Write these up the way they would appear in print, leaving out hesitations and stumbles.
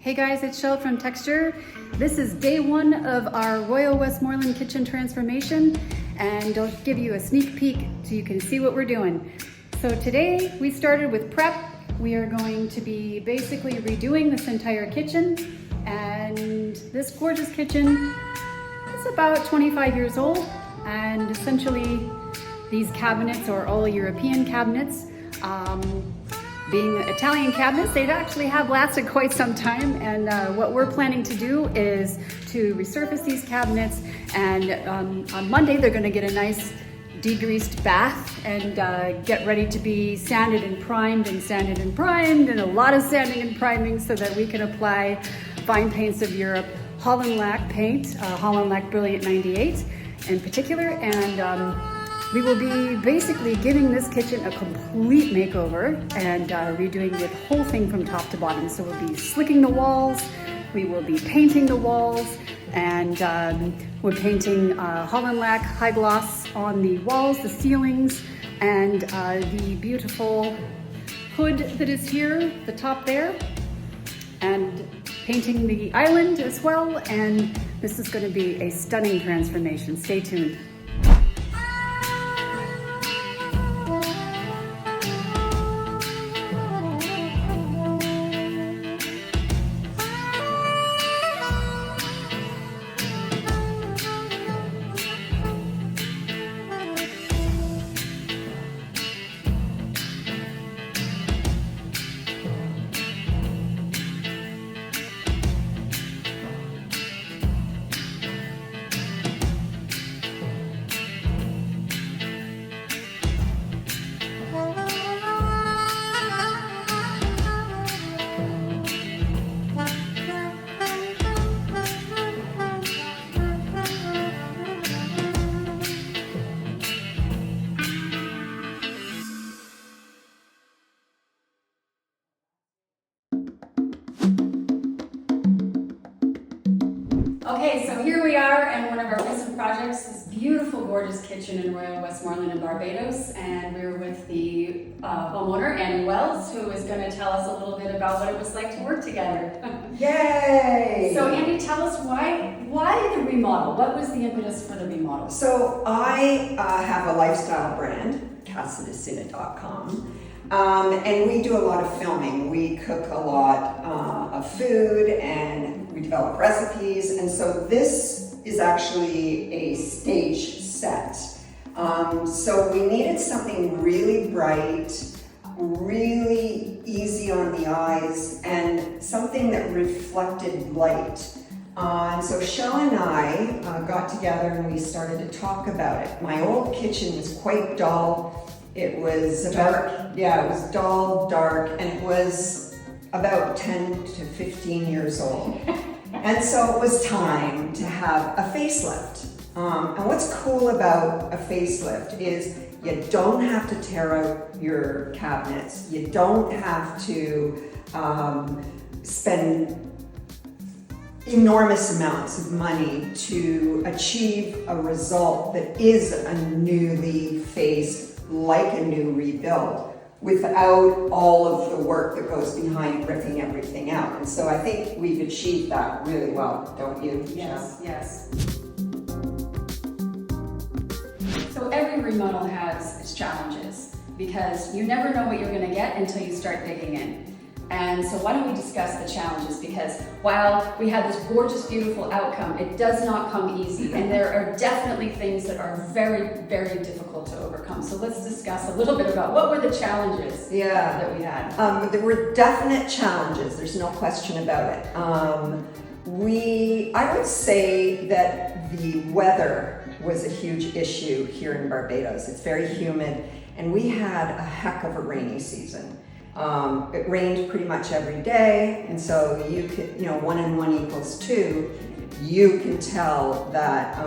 Hey guys, it's Shell from Texture. This is day one of our Royal Westmoreland kitchen transformation, and I'll give you a sneak peek so you can see what we're doing. So today we started with prep. We are going to be basically redoing this entire kitchen, and this gorgeous kitchen is about 25 years old, and essentially these cabinets are all European cabinets. Being Italian cabinets, they'd actually have lasted quite some time, and what we're planning to do is to resurface these cabinets, and on Monday they're going to get a nice degreased bath and get ready to be sanded and primed and sanded and primed, and a lot of sanding and priming so that we can apply fine paints of Europe, Hollandlac paint, Hollandlac Brilliant 98 in particular, and we will be basically giving this kitchen a complete makeover and redoing the whole thing from top to bottom. So we'll be slicking the walls, we will be painting the walls, and we're painting Hollandlac high gloss on the walls, the ceilings, and the beautiful hood that is here, the top there, and painting the island as well. And this is going to be a stunning transformation. Stay tuned. Okay, so here we are in one of our recent projects, this beautiful, gorgeous kitchen in Royal Westmoreland in Barbados, and we're with the homeowner, Annie Wells, who is going to tell us a little bit about what it was like to work together. Yay! So Annie, tell us why the remodel? What was the impetus for the remodel? So I have a lifestyle brand, casadecina.com. And we do a lot of filming. We cook a lot of food and we develop recipes. And so this is actually a stage set. So we needed something really bright, really easy on the eyes, and something that reflected light. And so Shell and I got together and we started to talk about it. My old kitchen was quite dull. It was dark. Yeah, it was dull, dark, and it was about 10 to 15 years old. And so it was time to have a facelift. And what's cool about a facelift is you don't have to tear out your cabinets. You don't have to spend enormous amounts of money to achieve a result that is a newly faced, like a new rebuild, without all of the work that goes behind ripping everything out. And so I think we've achieved that really well, don't you? Yes, yes. So every remodel has its challenges, because you never know what you're going to get until you start digging in. And so why don't we discuss the challenges, because while we have this gorgeous, beautiful outcome, it does not come easy, and there are definitely things that are very, very difficult to overcome. So let's discuss a little bit about what were the challenges that we had. There were definite challenges, there's no question about it. I would say that the weather was a huge issue here in Barbados. It's very humid, and we had a heck of a rainy season. It rained pretty much every day, and so you could, 1 and 1 equals 2, you can tell that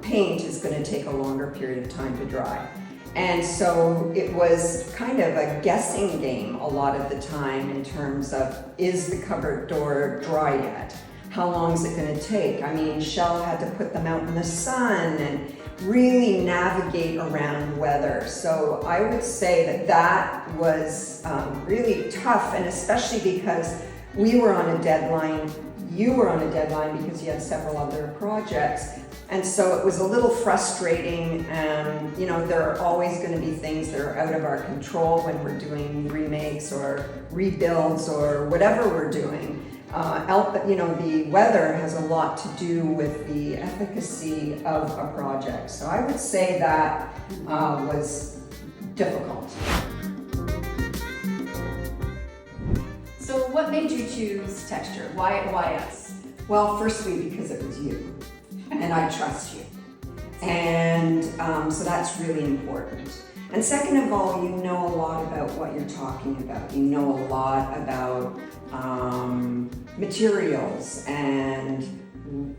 paint is going to take a longer period of time to dry. And so it was kind of a guessing game a lot of the time in terms of, is the cupboard door dry yet? How long is it going to take? I mean, Shell had to put them out in the sun and really navigate around weather. So I would say that that was really tough, and especially because we were on a deadline, you were on a deadline because you had several other projects. And so it was a little frustrating, and you know, there are always going to be things that are out of our control when we're doing remakes or rebuilds or whatever we're doing. You know, the weather has a lot to do with the efficacy of a project. So I would say that was difficult. So what made you choose texture? Why us? Well, firstly, because it was you, and I trust you. And so that's really important. And second of all, you know a lot about what you're talking about. You know a lot about materials, and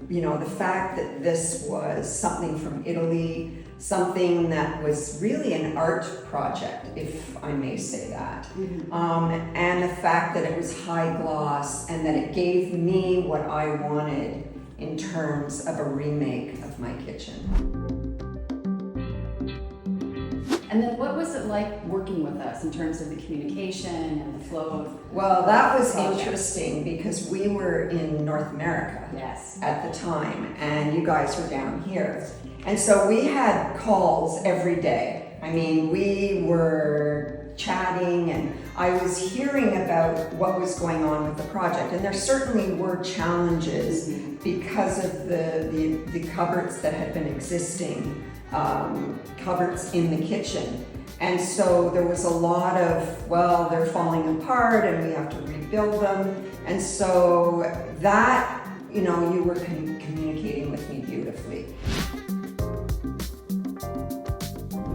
you know, the fact that this was something from Italy, something that was really an art project, if I may say that. And the fact that it was high gloss and that it gave me what I wanted in terms of a remake of my kitchen. And then what was it like working with us in terms of the communication and the flow of? Well, that was project? interesting because we were in North America Yes. at the time, and you guys were down here. And so we had calls every day. I mean, we were chatting, and I was hearing about what was going on with the project. And there certainly were challenges because of the cupboards that had been existing, cupboards in the kitchen. And so there was a lot of, well, they're falling apart and we have to rebuild them. And so that, you know, you were communicating with me beautifully.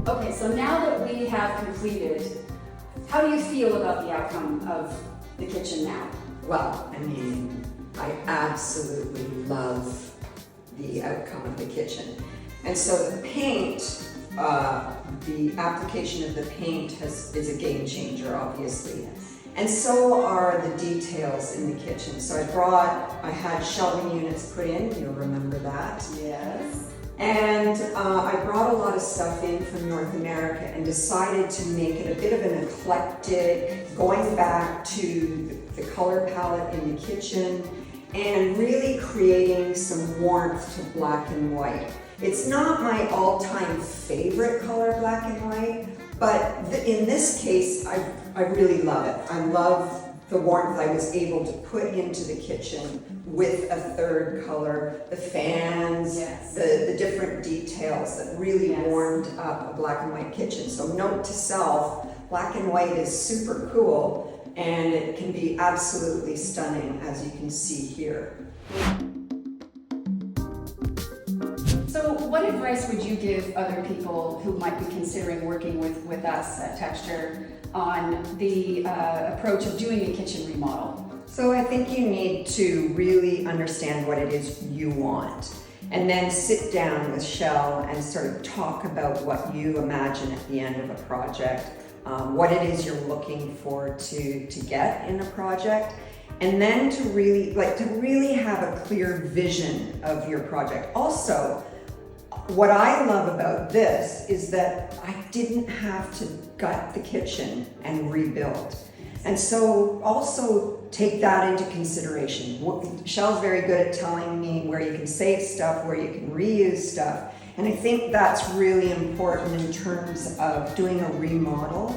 Okay, so now that we have completed, how do you feel about the outcome of the kitchen now? Well, I mean, I absolutely love the outcome of the kitchen. And so the paint, the application of the paint is a game changer, obviously. And so are the details in the kitchen. So I had shelving units put in, you'll remember that. Yes. And I brought a lot of stuff in from North America and decided to make it a bit of an eclectic, going back to the color palette in the kitchen and really creating some warmth to black and white. It's not my all-time favorite color, black and white, but in this case, I really love it. I love the warmth I was able to put into the kitchen with a third color, the fans, Yes. the different details that really Yes. warmed up a black and white kitchen. So note to self, black and white is super cool, and it can be absolutely stunning, as you can see here. So what advice would you give other people who might be considering working with us at Texture on the approach of doing a kitchen remodel? So I think you need to really understand what it is you want, and then sit down with Shell and sort of talk about what you imagine at the end of a project, what it is you're looking for to get in a project, and then to really have a clear vision of your project. Also, what I love about this is that I didn't have to gut the kitchen and rebuild. And so also take that into consideration. Shell's very good at telling me where you can save stuff, where you can reuse stuff. And I think that's really important in terms of doing a remodel,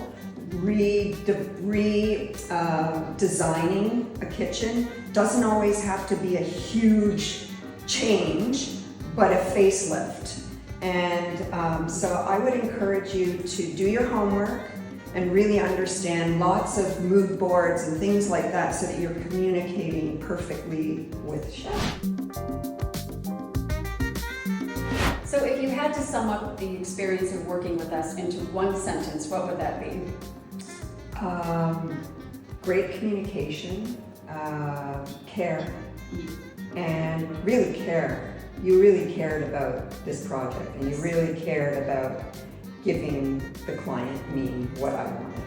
designing a kitchen. Doesn't always have to be a huge change, but a facelift. And so I would encourage you to do your homework and really understand lots of mood boards and things like that so that you're communicating perfectly with Shell. So if you had to sum up the experience of working with us into one sentence, what would that be? Great communication, care, and really care. You really cared about this project, and you really cared about giving the client me what I wanted.